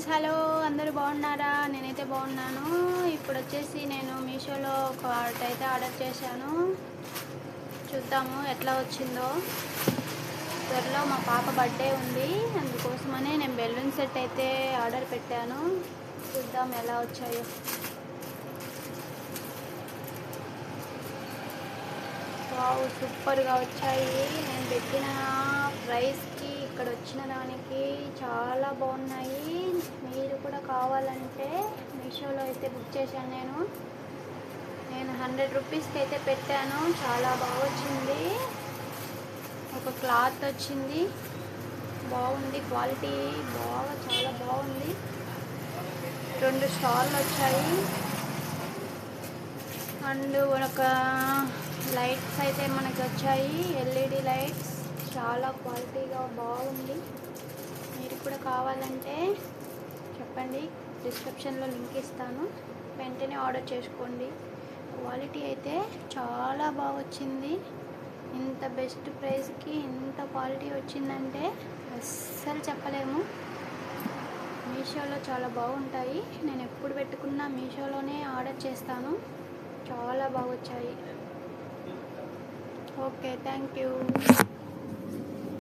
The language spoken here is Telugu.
ఫ్రెండ్స్, హలో, అందరూ బాగున్నారా? నేనైతే బాగున్నాను. ఇప్పుడు వచ్చేసి నేను మీషోలో ఒక ఆర్ట్ అయితే ఆర్డర్ చేశాను. చూద్దాము ఎట్లా వచ్చిందో. త్వరలో మా పాప బర్త్డే ఉంది, అందుకోసమనే నేను బెలూన్ సెట్ అయితే ఆర్డర్ పెట్టాను. చూద్దాం ఎలా వచ్చాయో. వావ్, సూపర్గా వచ్చాయి. నేను పెట్టిన ప్రైస్కి ఇక్కడ వచ్చిన దానికి చాలా బాగున్నాయి. మీరు కూడా కావాలంటే మీషోలో అయితే బుక్ చేశాను. నేను 100 రూపీస్కి అయితే పెట్టాను. చాలా బాగా వచ్చింది. ఒక క్లాత్ వచ్చింది, బాగుంది, క్వాలిటీ చాలా బాగుంది. 2 స్టార్లు వచ్చాయి అండ్ ఒక లైట్స్ అయితే మనకి వచ్చాయి, ఎల్ఈడి లైట్స్. చాలా క్వాలిటీగా బాగుంది. మీరు కూడా కావాలంటే చెప్పండి, డిస్క్రిప్షన్లో లింక్ ఇస్తాను, వెంటనే ఆర్డర్ చేసుకోండి. క్వాలిటీ అయితే చాలా బాగా వచ్చింది. ఇంత బెస్ట్ ప్రైస్కి ఇంత క్వాలిటీ వచ్చిందంటే అస్సలు చెప్పలేము. మీషోలో చాలా బాగుంటాయి. నేను ఎప్పుడు పెట్టుకున్నా మీషోలోనే ఆర్డర్ చేస్తాను. చాలా బాగా వచ్చాయి. Okay, thank you.